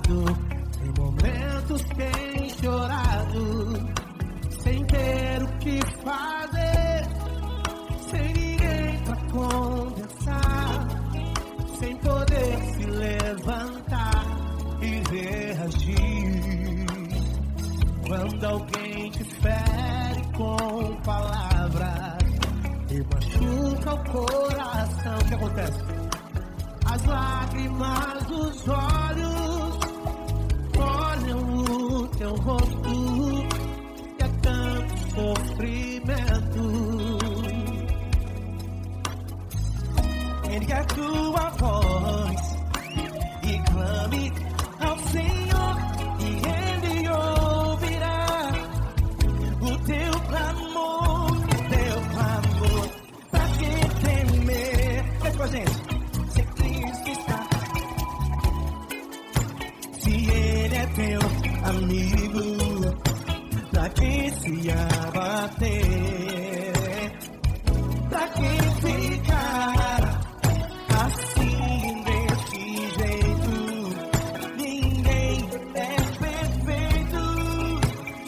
amado, em momentos tem chorado, sem ter o que fazer, sem ninguém pra conversar, sem poder se levantar e reagir. Quando alguém te fere com palavras e machuca o coração, o que acontece? As lágrimas dos olhos olham o teu rosto e é tanto sofrimento. Ergue a tua voz e clame ao Senhor e Ele ouvirá o teu clamor, pra que temer? Faz com a gente. Teu amigo, pra que se abater? Pra que ficar assim desse jeito? Ninguém é perfeito.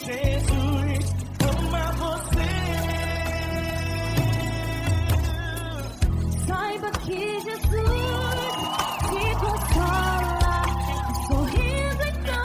Jesus ama você. Saiba que Jesus te consola, sorrindo então.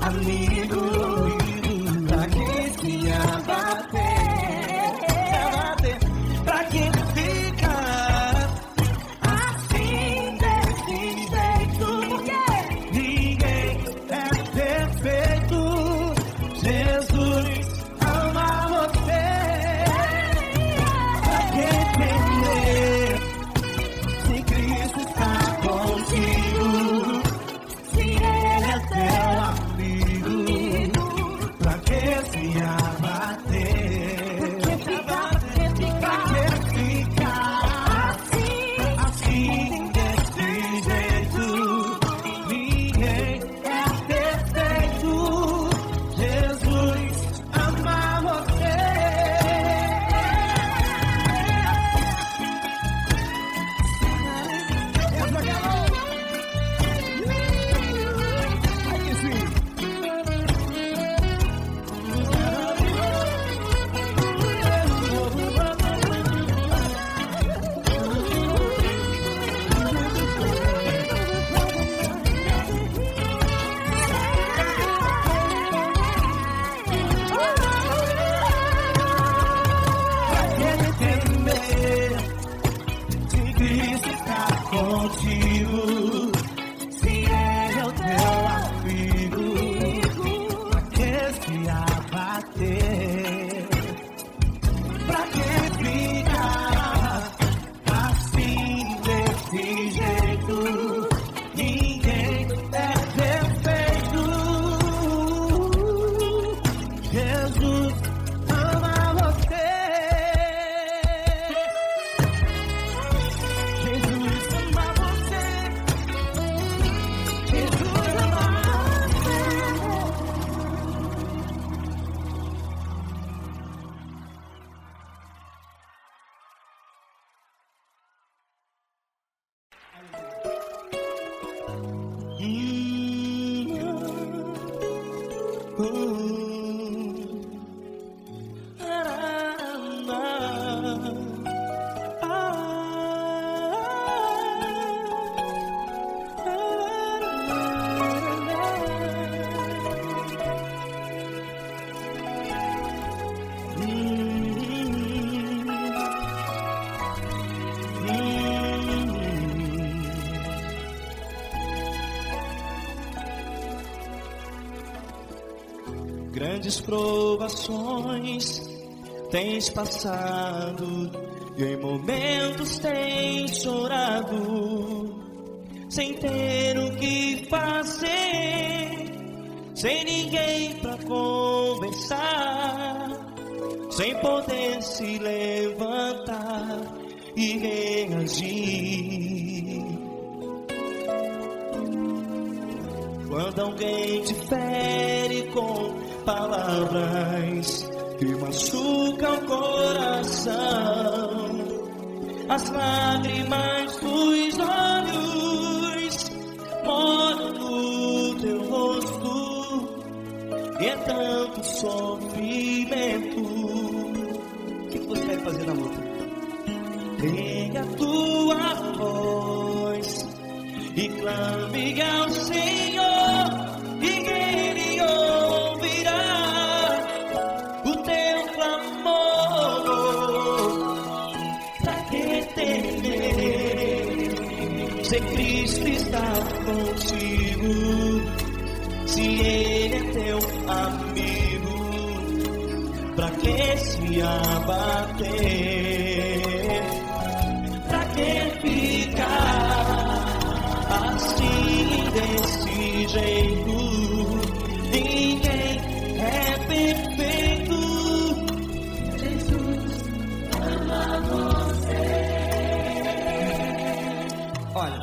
Amigo, pra que se abater? Pra que ficar assim desse jeito? Ninguém é perfeito. Jesus ama você. Pra que temer se Cristo está contigo? Se Ele é teu amigo, pra que se abater? Pra que ficar assim desse jeito? Ninguém é perfeito. Jesus ama você. Contigo, se Ele é o teu amigo, pra que se abater? Pra que ficar assim desse jeito? Ninguém é perfeito. Jesus ama você. Grandes provações tens passado e em momentos tens chorado, sem ter o que fazer, sem ninguém pra conversar, sem poder se levantar e reagir. Quando alguém te fere com palavras que machucam o coração, as lágrimas dos olhos molham no teu rosto, e é tanto sofrimento. O que você vai fazer na luta? Tenha a tua voz e clame ao Senhor, e Ele ouvirá o teu clamor. Pra que temer, se Cristo está contigo, se Ele é teu amigo? Pra que se abater? Pra que ficar assim, desse jeito? Ninguém é perfeito. Jesus ama você. Olha,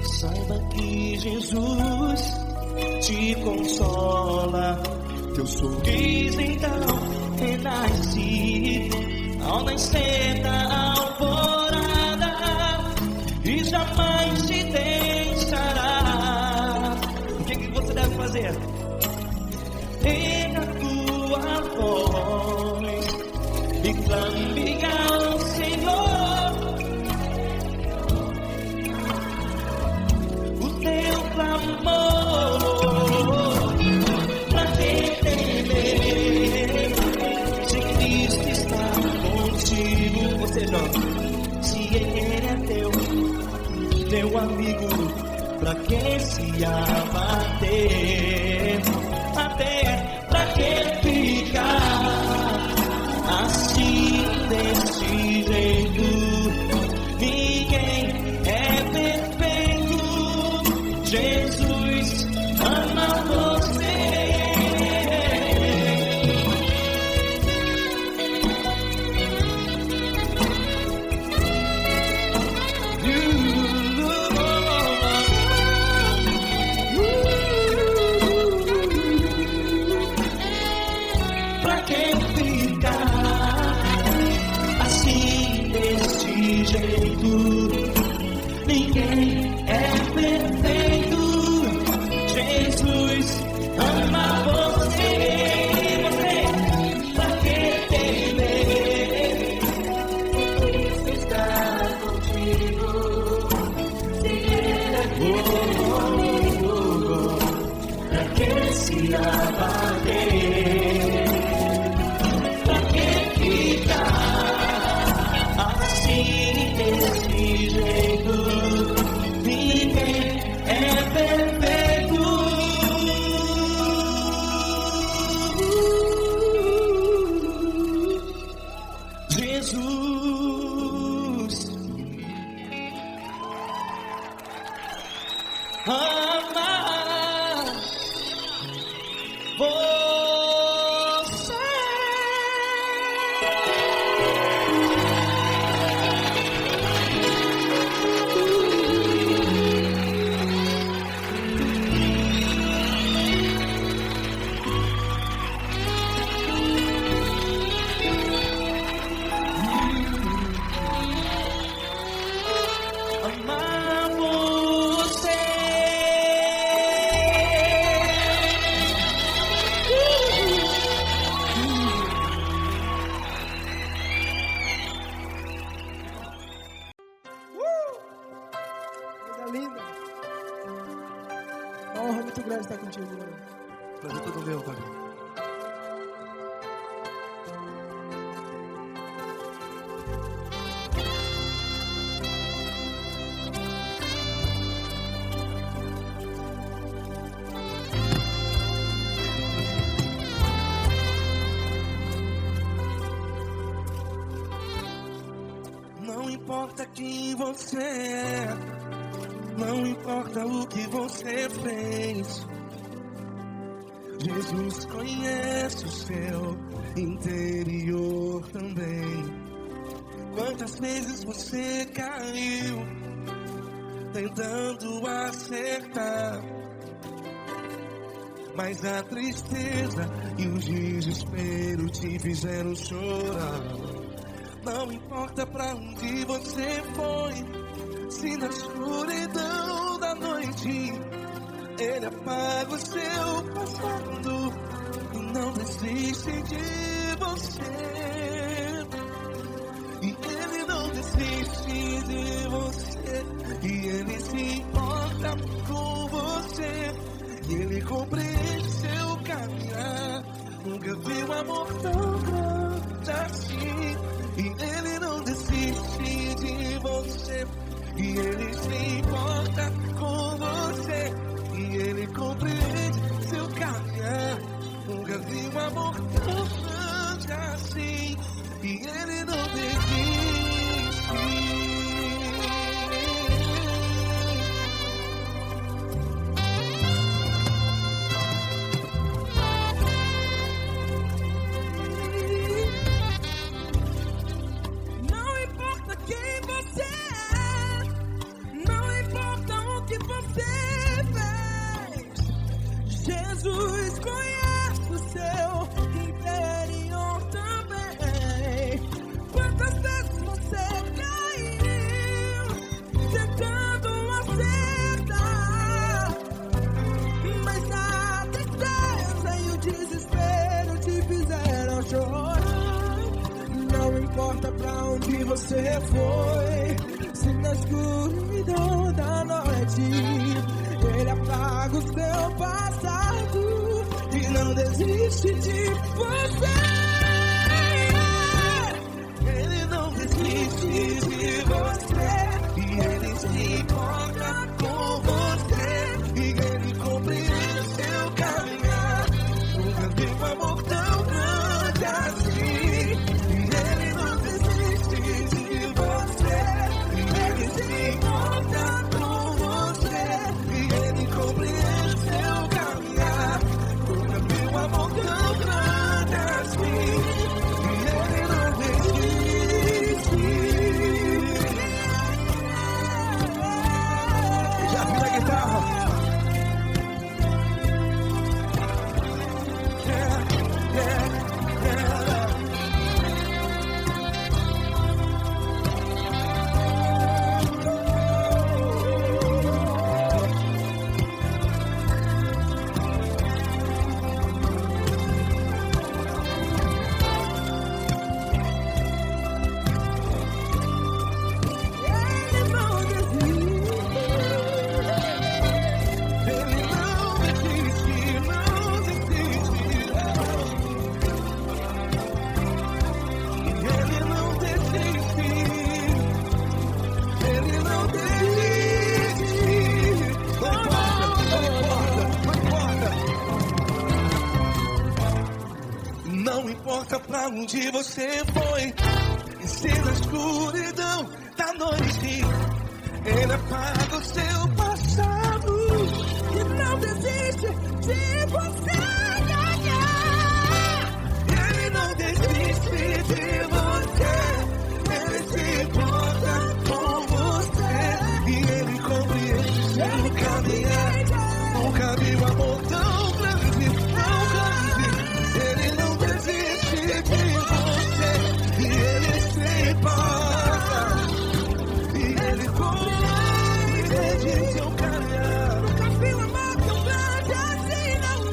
saiba que Jesus te consola. Teu sorriso então renasce ao nascer da alvorada, e jamais te deixará. O que você deve fazer? Tenha a tua voz e clame ao Senhor, o teu clamor. Pra que temer, se Cristo está contigo? Você joga. Se Ele é teu amigo, pra que se abater? Até pra que ficar assim, desse jeito? Ninguém é perfeito. Jesus ama você. Pra que ficar assim, desse jeito? Ninguém é perfeito. Jesus ama você. Pra que temer? Cristo está contigo. Se Ele é teu amigo, pra que se abater? Pra que ficar assim, desse jeito? Ninguém é perfeito. Jesus ama você. Amar você. Coisa linda. Uma honra muito grande estar contigo, Lord. Prazer todo meu, Pai. Não importa quem você é, Não importa o que você fez, Jesus conhece o seu interior também. Quantas vezes você caiu tentando acertar, mas a tristeza e o desespero te fizeram chorar. Não importa pra onde você foi, se na escuridão da noite Ele apaga o seu passado e não desiste de você. E Ele não desiste de você, e Ele se importa com você, e Ele compreende seu caminhar. Nunca vi um amor tão grande assim. E Ele não desiste de você, e Ele se importa com você, e Ele compreende seu caminhar. Nunca vi um amor tão grande assim. E Ele não desiste. Não importa quem você é, não importa o que você fez, Jesus conhece o seu interior também. Quantas vezes você caiu tentando acertar, mas a tristeza e o desespero te fizeram chorar. Não importa pra onde você foi, se na escuridão da noite Ele apaga o seu passado e não desiste de você. Ele não desiste de você, e Ele se importa com você, e Ele compreende seu caminhar. Nunca vi um amor tão grande assim. E Ele não desiste de você, e Ele se importa com você, e Ele compreende seu caminhar. Nunca vi um amor tão grande assim. E Ele não desiste. Já vi a guitarra. Ele não desiste. Ele não desiste, não desiste. Ele não desiste. Ele não desiste. Não importa pra onde você foi, e se na escuridão da noite Ele apaga o seu passado E não desiste de você. Ele não desiste de você, Ele se importa com você, e Ele compreende seu caminhar. Nunca vi um amor tão grande, tão grande. Ele não desiste de você, e Ele se importa, e Ele compreende seu caminhar. Nunca vi um amor tão grande assim, não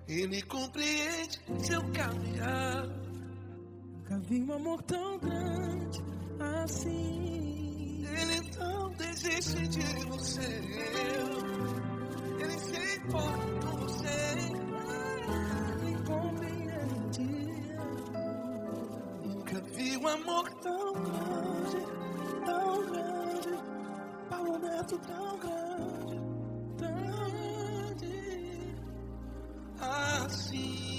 Ele compreende seu caminhar. Nunca vi um amor tão grande assim. Ele não desiste de você. Ele se importa com você. Ele compreende. Nunca vi um amor tão grande, tão grande. Paulo Neto tão grande, tão grande assim.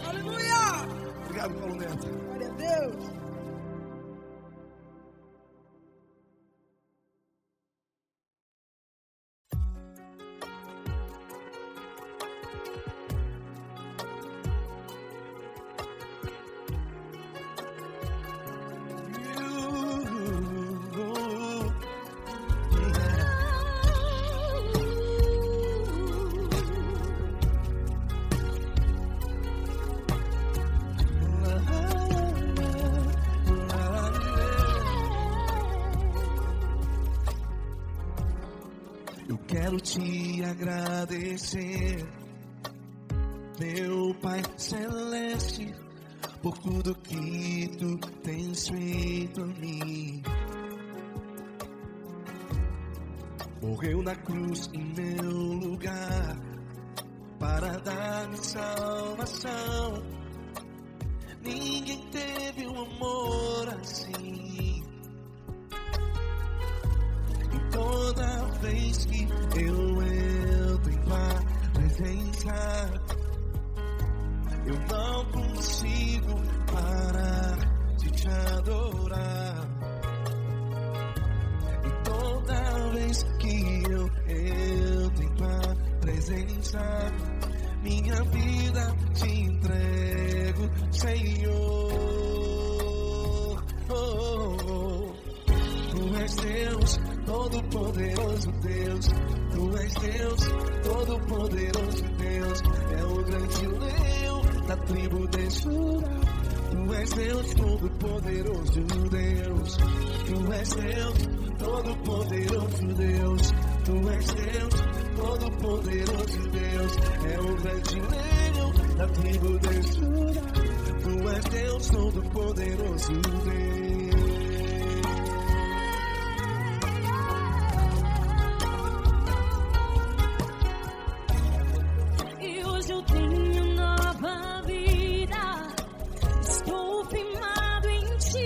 Aleluia! Obrigado, Paulo Neto. Glória a Deus. Eu quero te agradecer, meu Pai Celeste, por tudo que tu tens feito a mim. Morreu na cruz em meu lugar para dar-me salvação. Ninguém teve um amor assim. E toda vez que eu entro em tua presença, eu não consigo parar de te adorar. E toda vez que eu entro em tua presença, minha vida te entrego, Senhor. Tu és Deus, Todo-Poderoso Deus. Tu és Deus, Todo-Poderoso Deus. É o grande leão da tribo de Judá. Tu és Deus, Todo-Poderoso Deus. Tu és Deus, Todo-Poderoso Deus. Tu és Deus, Todo-Poderoso Deus. É o grande leão da tribo de Judá. Tu és Deus, Todo-Poderoso Deus. E hoje eu tenho nova vida. Estou firmado em ti.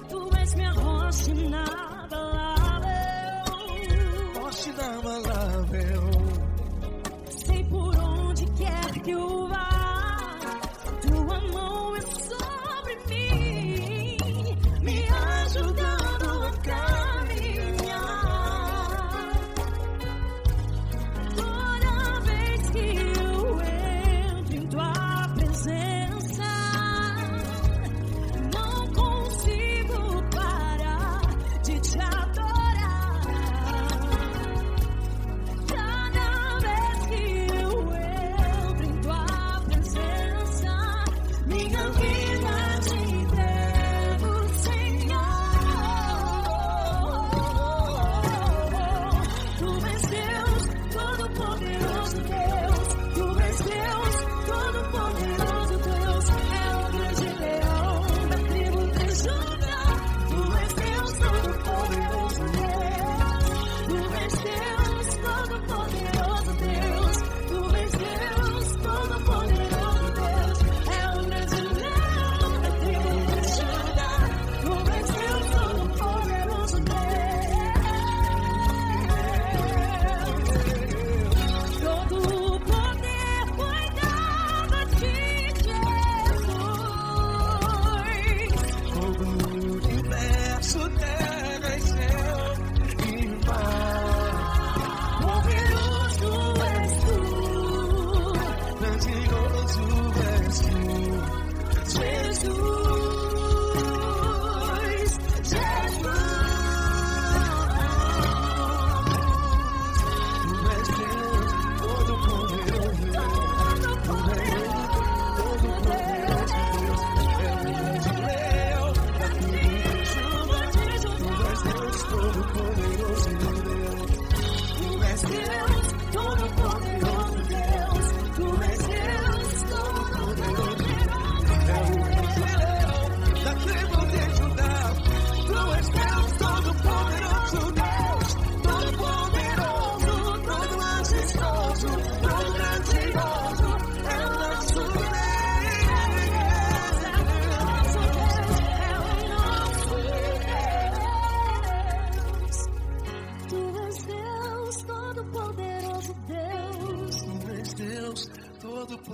Tu és minha rocha inabalável. Rocha inabalável. Sei por onde quer que eu vá, tua mão é sobre mim.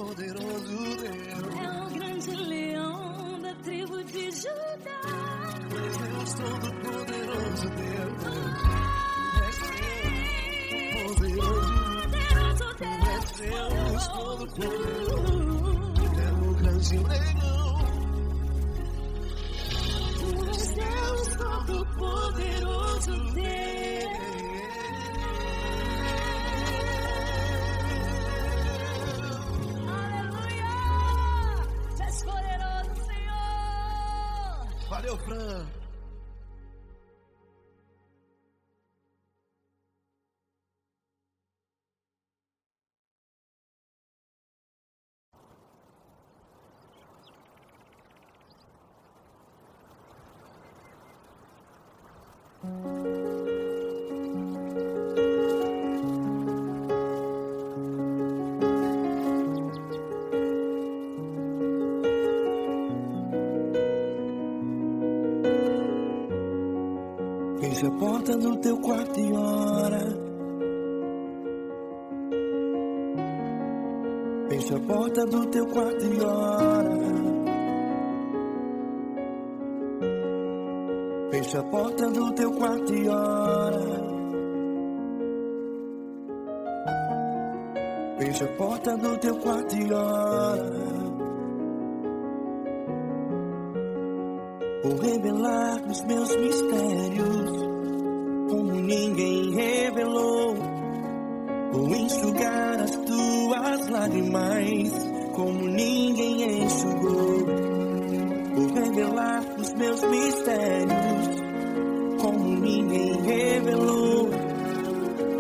poderoso Deus. É o grande leão da tribo de Judá. Deus todo-poderoso Deus. Deus todo-poderoso. É o grande leão. Deus todo-poderoso Deus. Aleluia! Tu és poderoso, Senhor. Valeu, Fran. Feche a porta do teu quarto e ora. Feche a porta do teu quarto e ora. Feche a porta do teu quarto e ora. Feche a porta do teu quarto e ora. Vou revelar os meus mistérios, como ninguém revelou. Vou enxugar as tuas lágrimas, como ninguém enxugou. Vou revelar os meus mistérios, como ninguém revelou.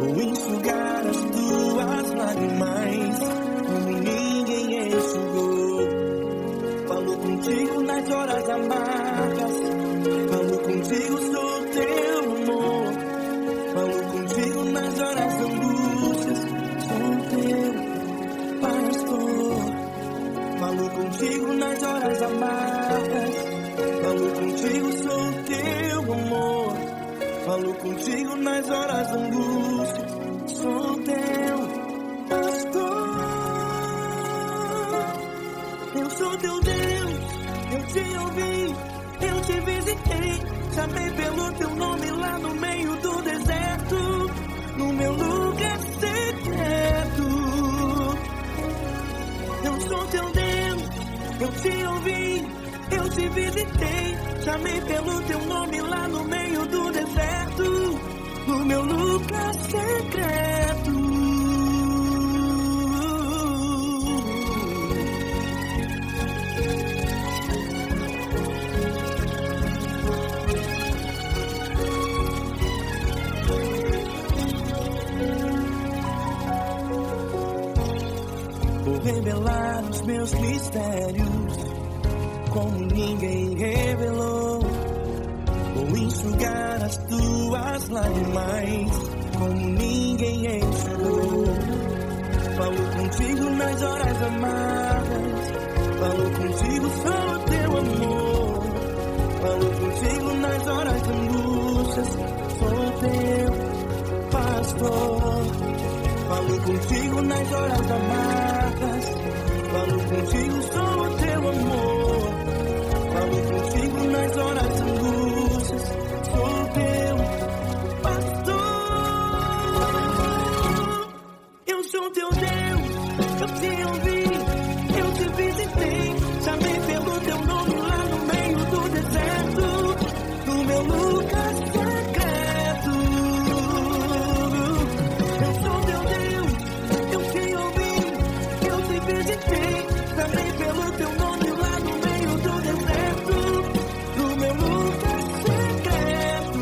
Vou enxugar as tuas lágrimas, como ninguém enxugou. Falo contigo nas horas amargas, falo contigo, sou teu amor. Falo contigo nas horas de angústias, sou teu pastor. Falo contigo nas horas amargas, falo contigo, sou teu amor. Falo contigo nas horas de angústias, sou teu pastor. Eu sou teu Deus, eu te ouvi, eu te visitei. Chamei pelo teu nome lá no meio do deserto, no meu lugar secreto. Eu sou teu Deus, eu te ouvi, eu te visitei. Chamei pelo teu nome lá no meio do deserto, no meu lugar secreto. Vou revelar os meus mistérios, como ninguém revelou. Vou enxugar as tuas lágrimas, como ninguém enxugou. Falo contigo nas horas amargas, falo contigo, sou teu amor. Falo contigo nas horas de angústias, sou teu pastor. Falo contigo nas horas amargas, falo contigo, sou teu amor. Falo contigo nas horas de angústias, sou teu pastor. Eu sou teu Deus, eu te ouvi, eu te visitei. Chamei pelo teu nome lá no meio do deserto, no meu lugar secreto. Eu sou teu Deus, eu te ouvi, eu te visitei. Chamei pelo teu nome lá no meio do deserto, no meu lugar secreto.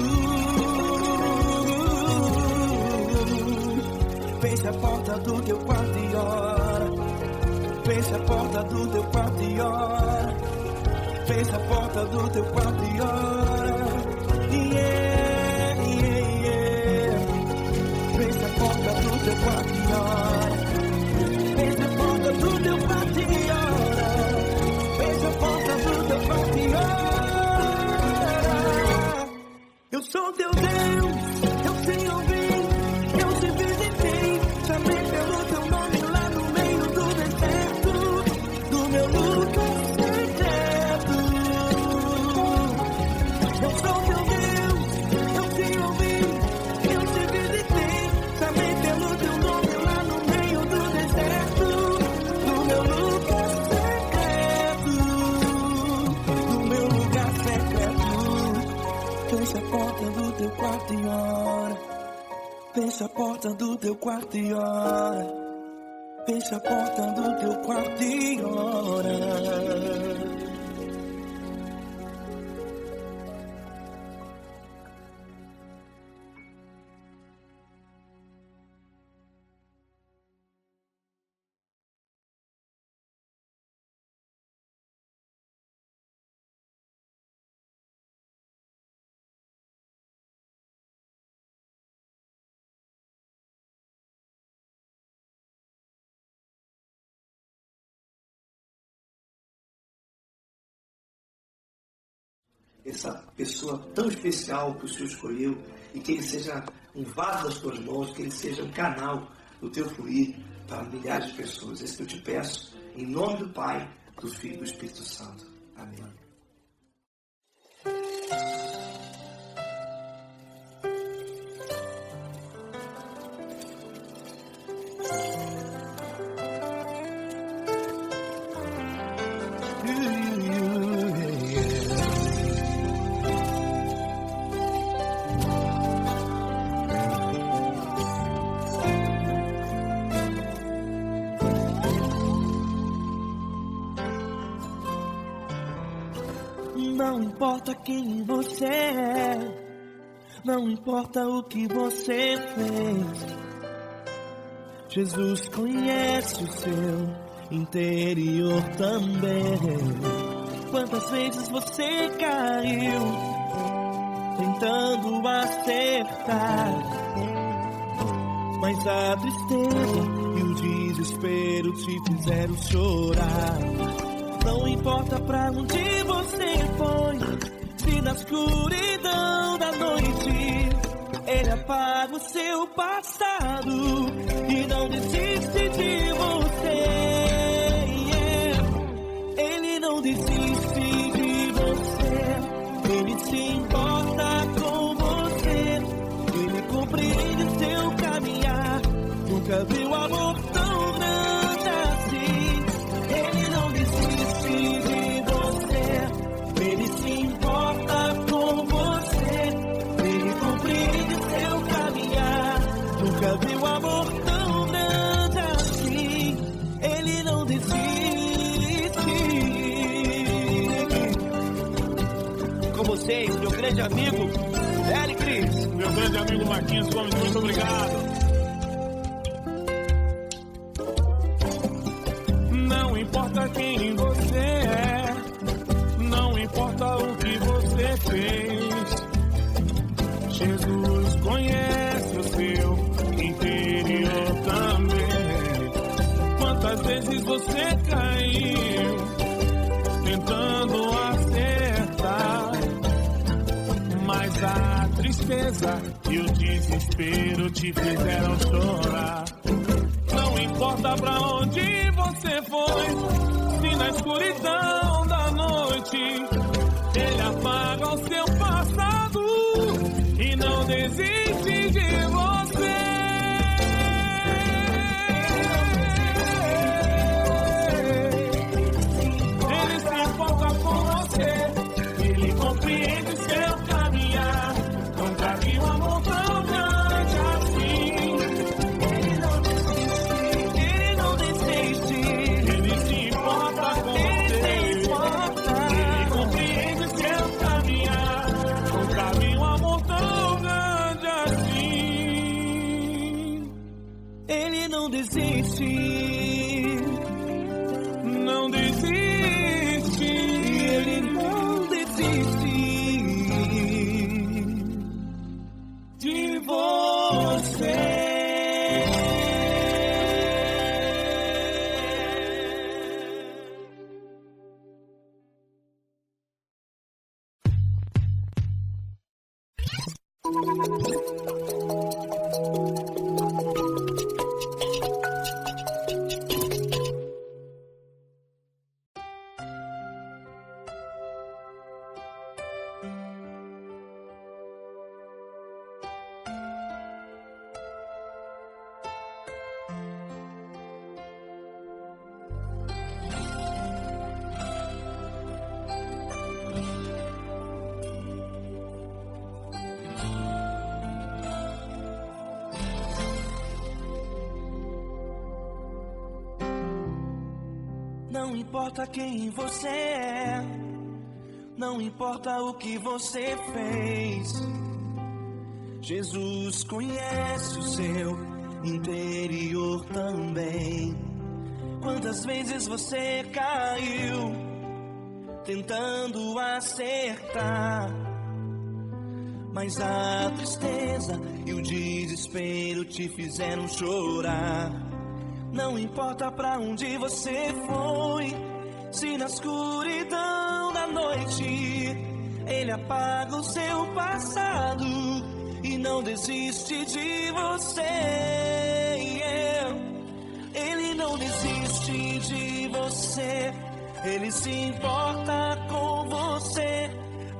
Feche a porta do teu quarto e ora. Feche a porta do teu quarto e ora. Feche a porta do teu quarto e ora. Yeah, yeah, yeah. Feche a porta do teu quarto e ora. Feche a porta do teu quarto e ora. Feche a porta do teu quarto e ora. Eu sou teu Deus, eu te ouvi, eu te visitei. Chamei pelo teu nome lá no meio do deserto, quarto e ora. Fecha a porta do teu quarto e ora. Fecha a porta do teu quarto e ora. Essa pessoa tão especial que o Senhor escolheu, e que ele seja um vaso das tuas mãos, que ele seja um canal do teu fluir para milhares de pessoas. É isso que eu te peço, em nome do Pai, do Filho e do Espírito Santo. Amém. Não importa quem você é, não importa o que você fez, Jesus conhece o seu interior também. Quantas vezes você caiu, tentando acertar, mas a tristeza e o desespero te fizeram chorar. Não importa pra onde você foi, se na escuridão da noite Ele apaga o seu passado e não desiste de você. Ele não desiste de você, Ele se importa com você, Ele compreende o seu caminhar. Nunca viu amor tão grande assim. Ele não desiste de você, Ele se importa com você, Ele compreende o seu caminhar. Nunca viu amor tão grande assim. Ele não desiste. Com vocês, meu grande amigo L. Cris. Meu grande amigo Marquinhos Gomes, muito obrigado. Não importa quem você é, não importa o que você fez, Jesus conhece o seu interior também. Quantas vezes você caiu, tentando acertar, mas a tristeza e o desespero te fizeram chorar. Não importa pra onde você foi, se na escuridão da noite Ele apaga o seu passado e não desiste de você. Ele se importa com você, Ele compreende o seu caminhar. Nunca vi um amor tão grande assim. Ele não desiste, Não desiste, Ele não desiste de você. Não importa quem você é, não importa o que você fez, Jesus conhece o seu interior também. Quantas vezes você caiu tentando acertar, mas a tristeza e o desespero te fizeram chorar. Não importa pra onde você foi, se na escuridão da noite Ele apaga o seu passado e não desiste de você. Ele não desiste de você, Ele se importa com você,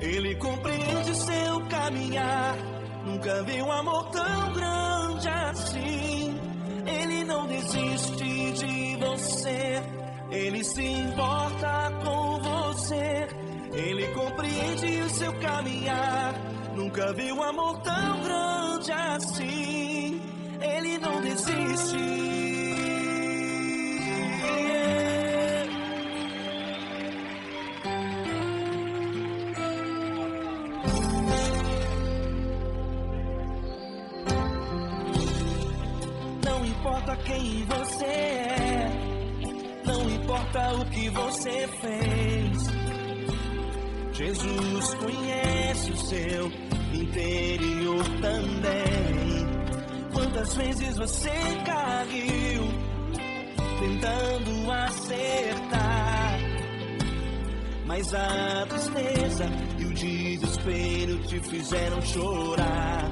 Ele compreende seu caminhar. Nunca vi um amor tão grande assim. Ele não desiste de você, Ele se importa com você, Ele compreende o seu caminhar. Nunca vi um amor tão grande assim. Ele não desiste. Não importa quem você é, não importa o que você fez, Jesus conhece o seu interior também. Quantas vezes você caiu tentando acertar, mas a tristeza e o desespero te fizeram chorar.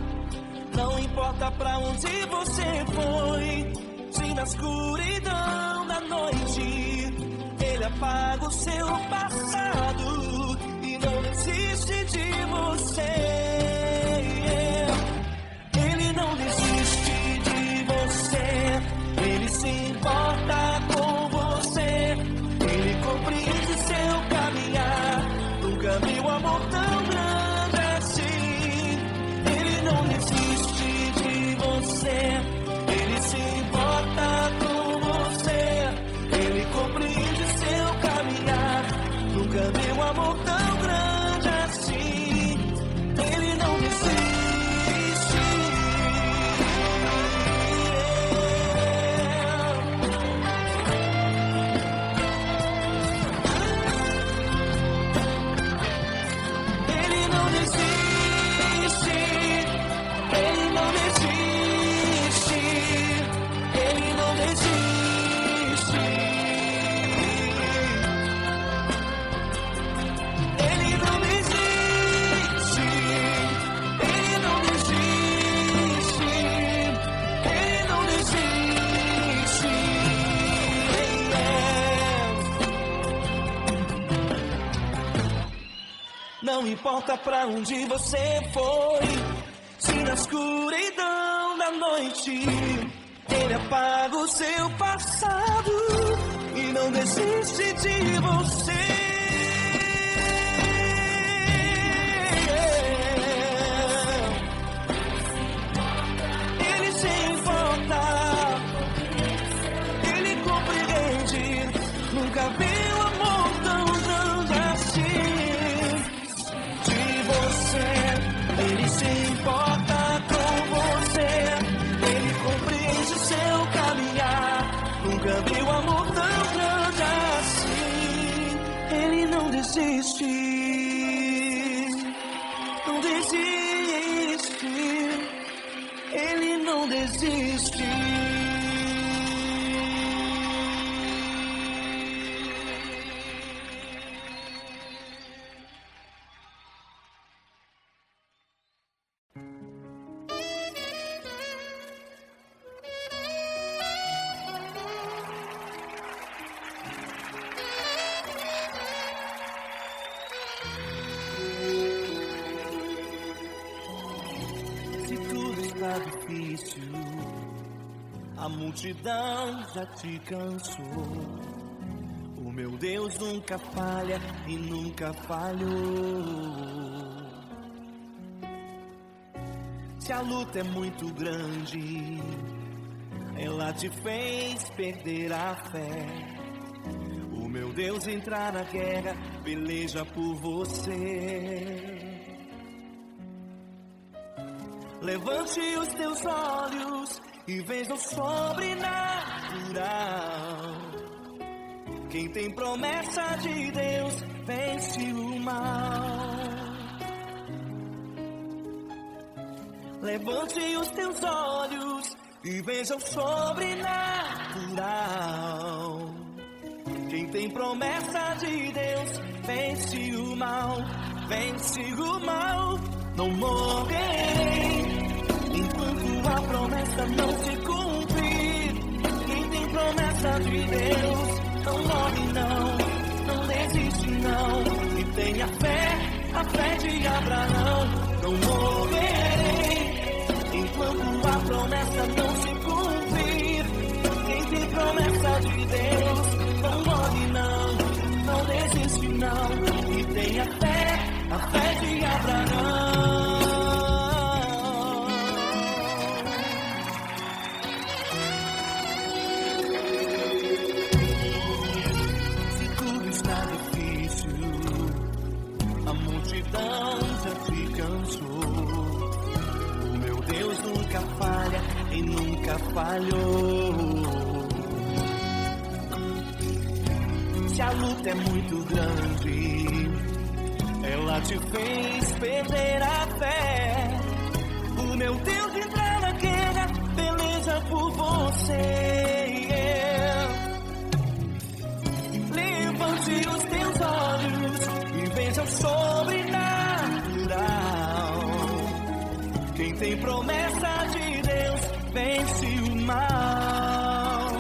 Não importa pra onde você foi, se na escuridão da noite Ele apaga o seu passado e não desiste de você. Ele não desiste de você, Ele se importa com você, Ele compreende seu caminhar. Nunca vi um amor tão grande assim. Ele não desiste de você, Ele se importa com você, Ele compreende seu caminhar. Nunca vi um amor tão grande assim. Ele não desiste. Ele não desiste. Ele não desiste. Ele não desiste. Ele não desiste. Ele não desiste. Ele não desiste. Não importa pra onde você foi, se na escuridão da noite Ele apaga o seu passado e não desiste de você. Ele se importa, Ele compreende. Nunca vi um amor tão grande assim. De você, Ele se importa com você, Ele compreende seu caminhar. Nunca vi um amor tão grande assim. Ele não desiste, não desiste, Ele não desiste. Se tudo está difícil, a multidão já te cansou. O meu Deus nunca falha e nunca falhou. Se a luta é muito grande, ela te fez perder a fé. O meu Deus entrar na guerra, peleja por você. Levante os teus olhos e veja o sobrenatural. Quem tem promessa de Deus vence o mal. Levante os teus olhos e veja o sobrenatural. Quem tem promessa de Deus vence o mal, vence o mal. Não morrerei enquanto a promessa não se cumprir. Quem tem promessa de Deus não morre não, não desiste não. E tenha fé, a fé de Abraão. Não morrerei enquanto a promessa não se cumprir. Quem tem promessa de Deus não morre não, não desiste não. E tenha fé, a fé de Abraão. Se tudo está difícil, a multidão já te cansou. O meu Deus nunca falha e nunca falhou. Se a luta é muito grande, ela te fez perder a fé. O meu Deus entrar na guerra, peleja por você. Levante os teus olhos e veja o sobrenatural. Quem tem promessa de Deus vence o mal.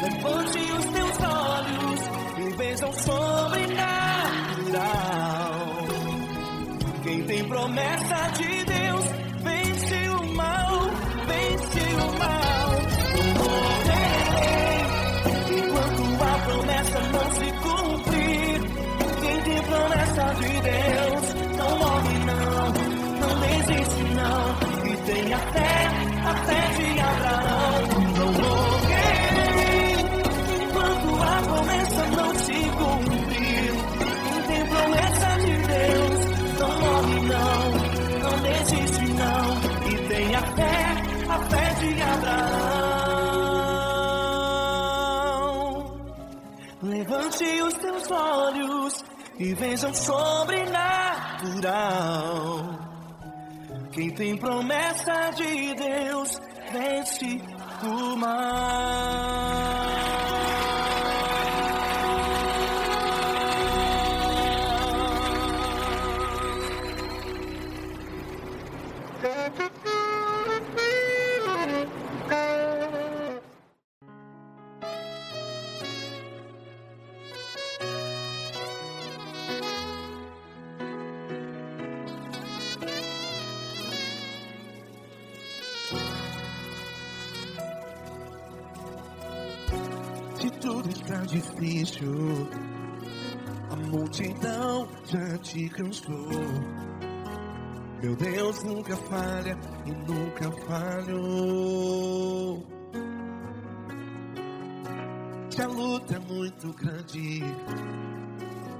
Levante os teus olhos e veja o sobrenatural. Quem tem promessa de Deus vence o mal, vence o mal. Não morrerei enquanto a promessa não se cumprir. Quem tem promessa de Deus não morre não, não desiste não. E tenha fé, a fé de Abraão. Não morrerei enquanto a promessa não se cumprir. Quem tem promessa de Deus não morre não, não desiste não. E tenha fé, a fé de Abraão. Levante os teus olhos e veja o sobrenatural. Quem tem promessa de Deus vence o mal. Se tudo está difícil, a multidão já te cansou. Meu Deus nunca falha e nunca falhou. Se a luta é muito grande,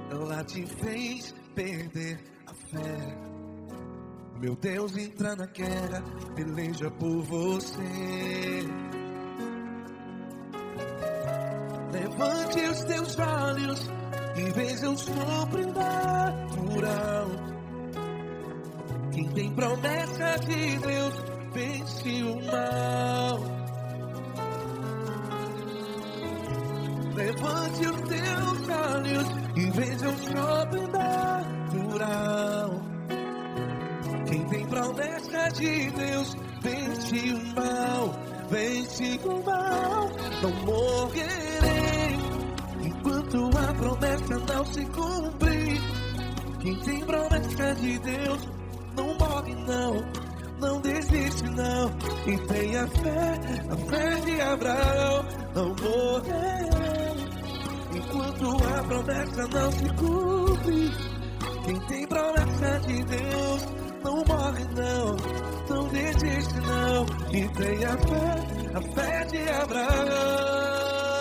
ela te fez perder a fé. Meu Deus entra na guerra, peleja por você. Levante os teus olhos e veja o sobrenatural. Quem tem promessa de Deus vence o mal. Levante os teus olhos e veja o sobrenatural. Quem tem promessa de Deus vence o mal, vence o mal. Não morrerei enquanto a promessa não se cumprir. Quem tem promessa de Deus não morre não, não desiste não. E tenha fé, a fé de Abraão. Não morrerei enquanto a promessa não se cumpre. Quem tem promessa de Deus não morre não, não desiste não. E tenha fé, a fé de Abraão.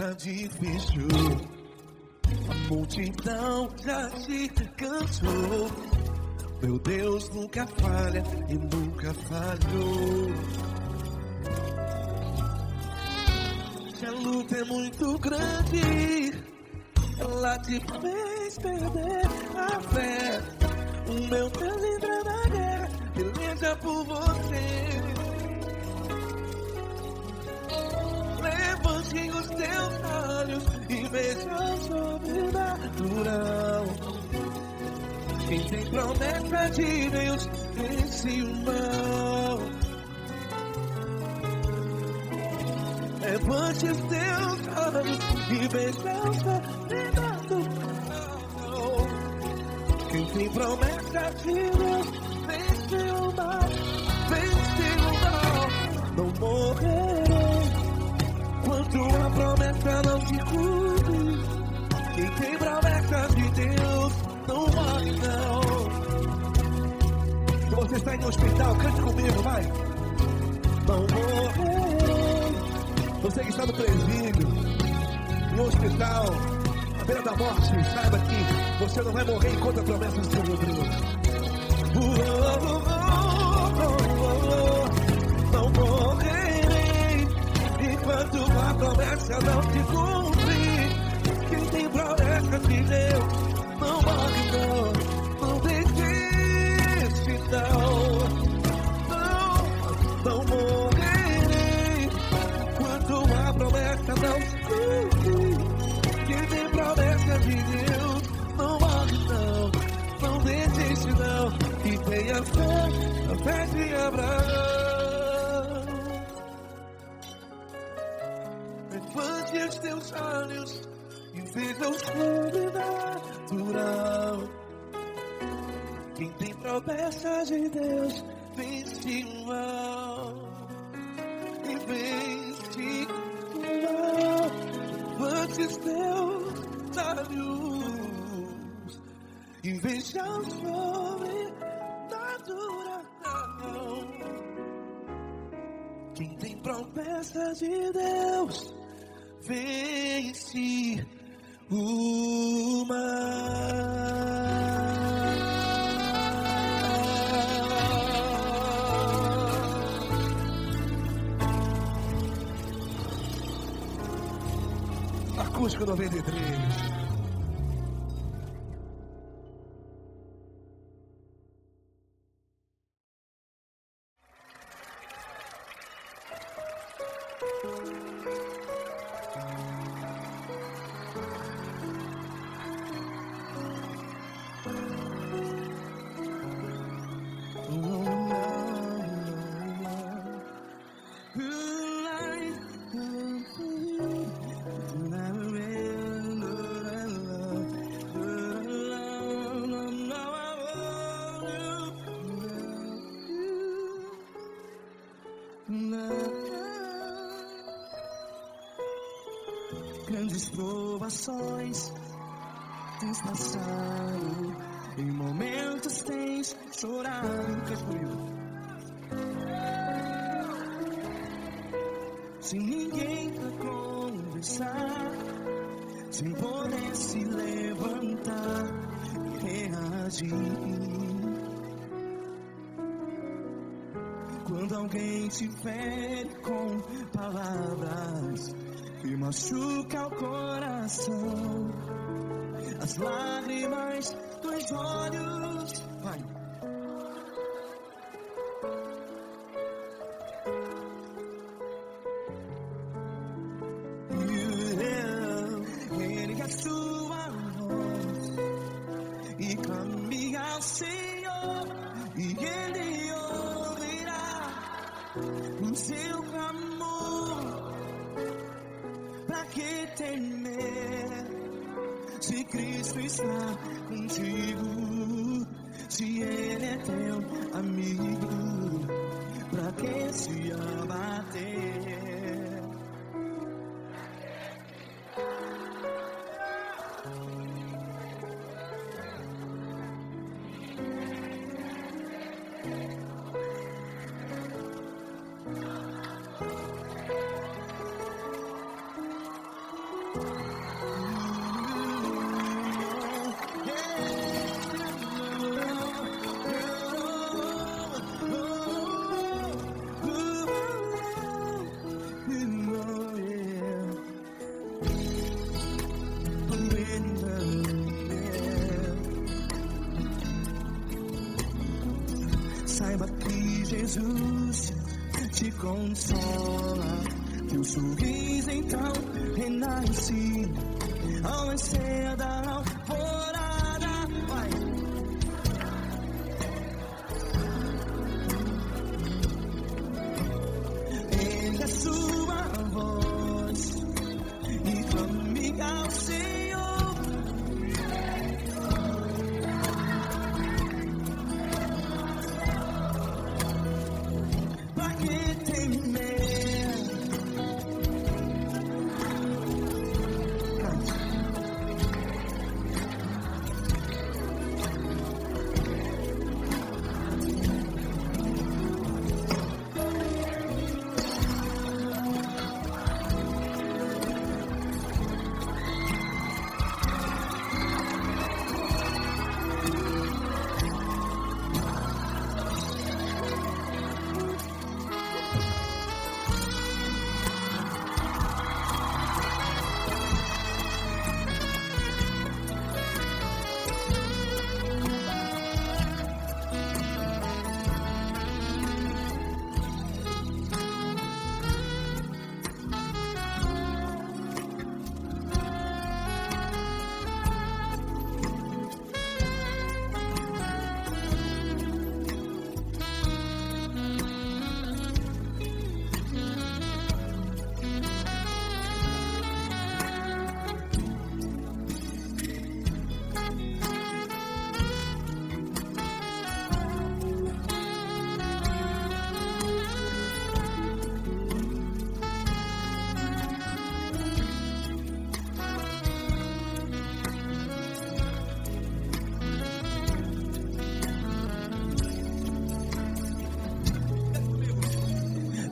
tá difícil. A multidão já se cansou. Meu Deus nunca falha e nunca falhou. Se a luta é muito grande, ela te fez perder a fé. O meu Deus entra na guerra, peleja por você. Levante os teus olhos e veja o sobrenatural. Quem tem promessa de Deus vence o mal. Levante os teus olhos e veja o sobrenatural. Quem tem promessa de Deus vence o mal. Vence o mal. Não morrerei quando a promessa não se cumpre. Quem tem promessa de Deus não morre não. Se você está em um hospital, cante comigo, vai. Não morrerei. Você que está no presídio, no hospital, à beira da morte, saiba que você não vai morrer enquanto a promessa do Senhor Deus. Não morrerei enquanto a promessa não se cumprir. Quem tem promessa de Deus não morre não. Não desiste não. Não morrerei enquanto a promessa não se cumprir. Quem tem promessa de Deus não morre não. Não desiste não. E tenha fé, a fé de Abraão. Levante os teus olhos e veja o sobrenatural. Quem tem promessa de Deus vence o mal. E vence o mal. Levante os teus olhos e veja o sobrenatural. Quem tem promessa de Deus vence o mal. Acústico 93. Grandes provações tens passado, em momentos tens chorado. Cante comigo. Sem ninguém pra conversar, sem poder se levantar e reagir. Quando alguém te fere com palavras que machuca o coração, as lágrimas dos olhos, vai. Ergue a sua voz e clame ao Senhor, e Ele ouvirá o seu clamor. Pra que temer, se Cristo está contigo? Se Ele é teu amigo, pra que se abater? Jesus te consola. Teu sorriso então renasce ao nascer da alvorada. Vai. Ele é sua voz e clame ao Senhor. Pra que temer?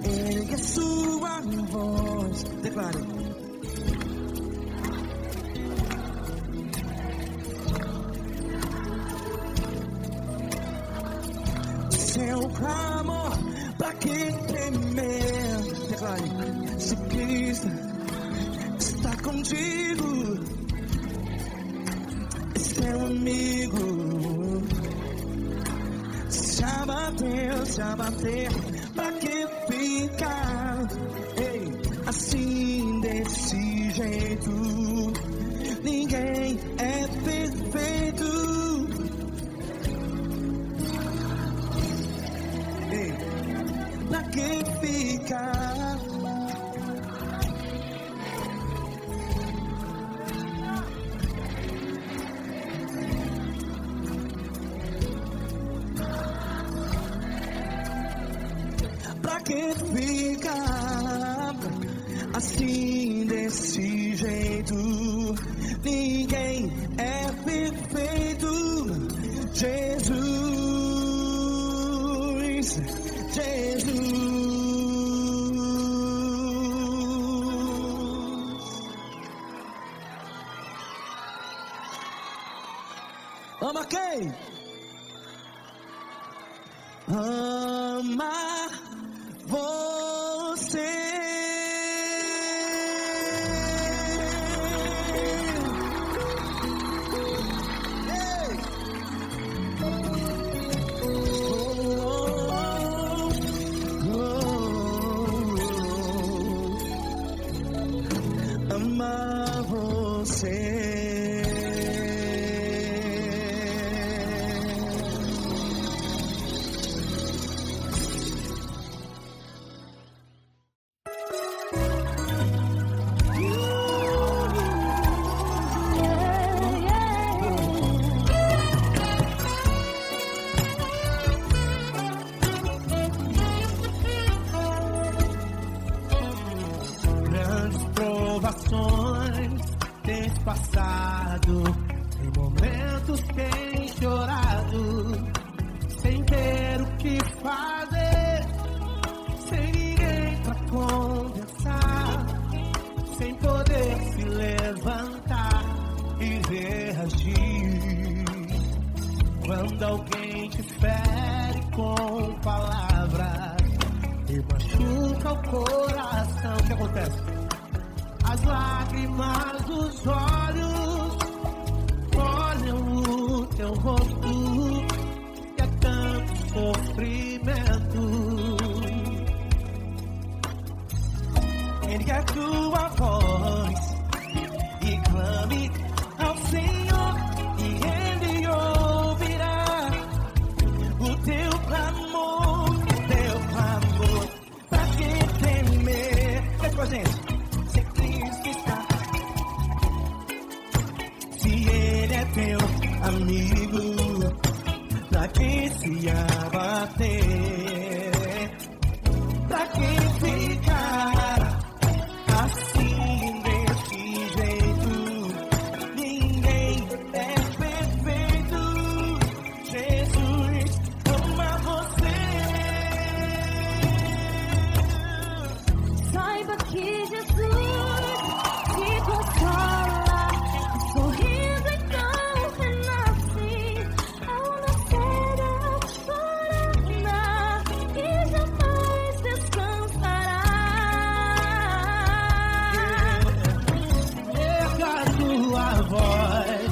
Ergue sua voz, declare. Seu clamor, pra que temer? Declare. Se Cristo está contigo, é seu amigo. Se abater, pra que ficar? Ei, assim desse jeito, ninguém é perfeito. Ei, pra que ficar? Pra que ficar assim desse jeito? Ninguém é perfeito. Jesus, Jesus. Ama quem? Ama você. Ei. Ama você. Grandes provações tens passado, em momentos tens chorado, sem ter o que fazer, sem ninguém pra conversar, sem poder se levantar e reagir. Quando alguém te fere com palavras e machuca o coração, o que acontece? As lágrimas dos olhos molham o teu rosto, e é tanto sofrimento a tua voz e clame ao Senhor e Ele ouvirá o teu clamor, pra que temer? Canta com a gente. Se Cristo está, se Ele é teu amigo, pra que se abater? Pra que ficar assim desse jeito? Ninguém é perfeito. Jesus ama você. Saiba que Jesus te consola, sorrindo então renasce ao nascer ao chorar e jamais descansará. Erga a tua voz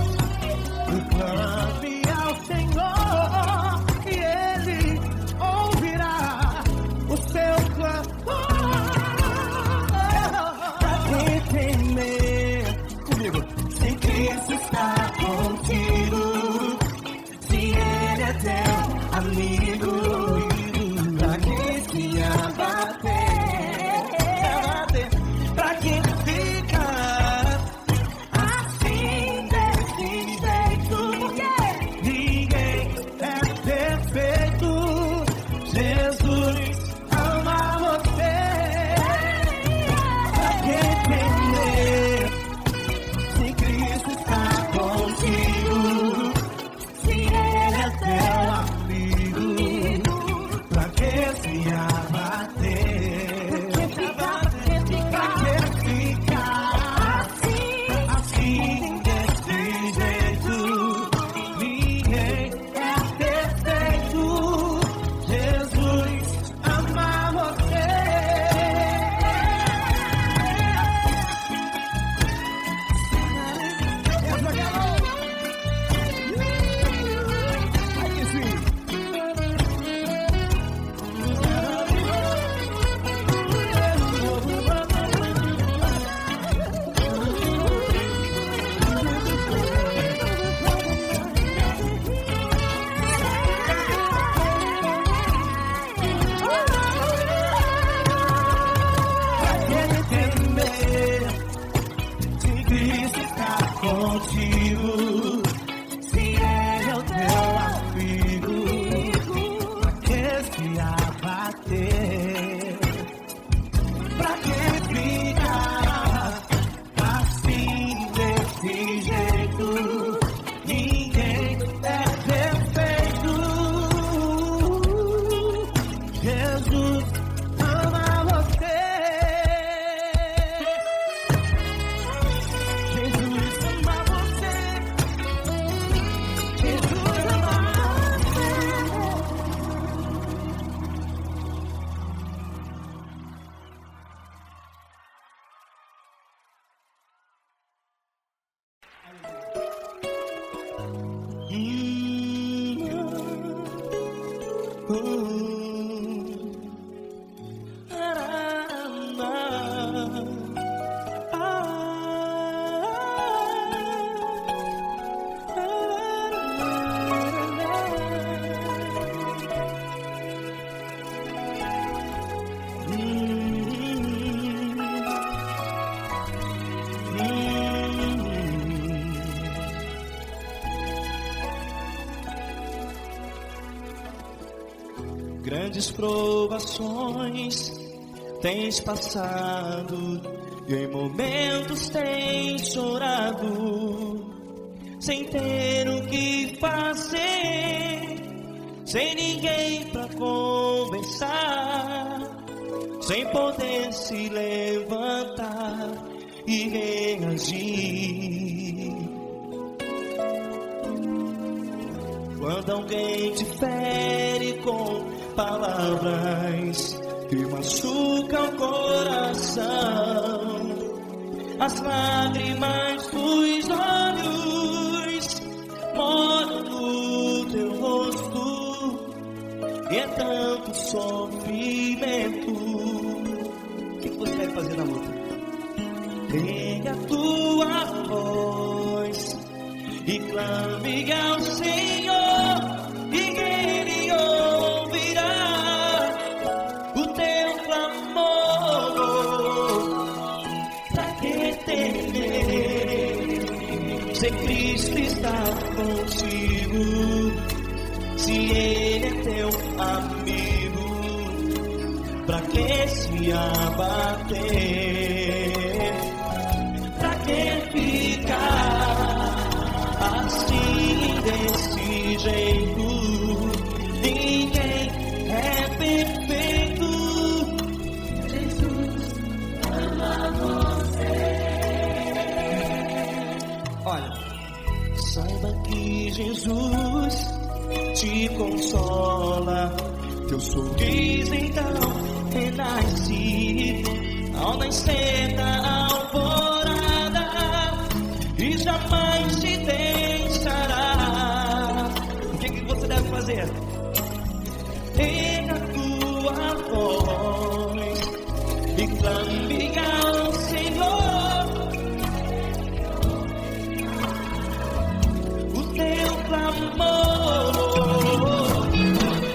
e clame ao Senhor e Ele ouvirá o seu clamor. Pra que temer? Comigo. Se Cristo está contigo, se Ele é teu amigo, pra que se abater? Pra que ficar assim desse jeito? Ninguém é perfeito. Jesus ama você. Pra que temer? Se Cristo está contigo, se Ele é teu amigo, pra que se abater? Pra que ficar assim desse jeito? Ninguém é perfeito. Jesus ama você. Aí sim. Pra que temer? Se Cristo está contigo, se Ele é o teu amigo, pra que se abater? Pra que ficar assim desse jeito? Ninguém é perfeito. Jesus ama você. Jesus ama você. Jesus ama você. Grandes provações tens passado e em momentos tens chorado, sem ter o que fazer, sem ninguém pra conversar, sem poder se levantar e reagir. Quando alguém te fere com palavras que machucam o coração, as lágrimas dos olhos moram no teu rosto, e é tanto sofrimento. O que você vai fazer na luta? Erga tua voz e clame ao Senhor, e Ele ouvirá o teu clamor. Pra que temer, se Cristo está contigo, se Ele é teu amigo, pra que se abater? Pra que ficar assim desse jeito? Ninguém é perfeito. Jesus ama você. Olha, saiba que Jesus te consola. Teu sorriso então renasce ao nascer da alvorada e jamais te deixará. O que você deve fazer? Erga tua voz e clame ao Senhor, o teu clamor.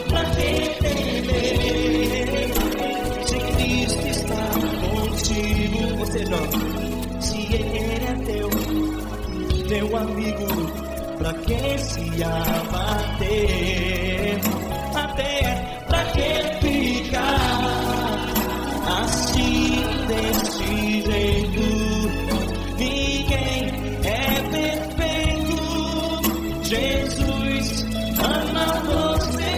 Pra que temer, se Cristo está contigo? Ou seja, se Ele é teu amigo, pra que se abater? Pra que ficar assim desse jeito? Ninguém é perfeito. Jesus ama você.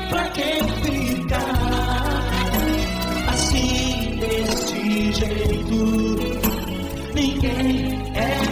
Pra que ficar assim desse jeito? Ninguém é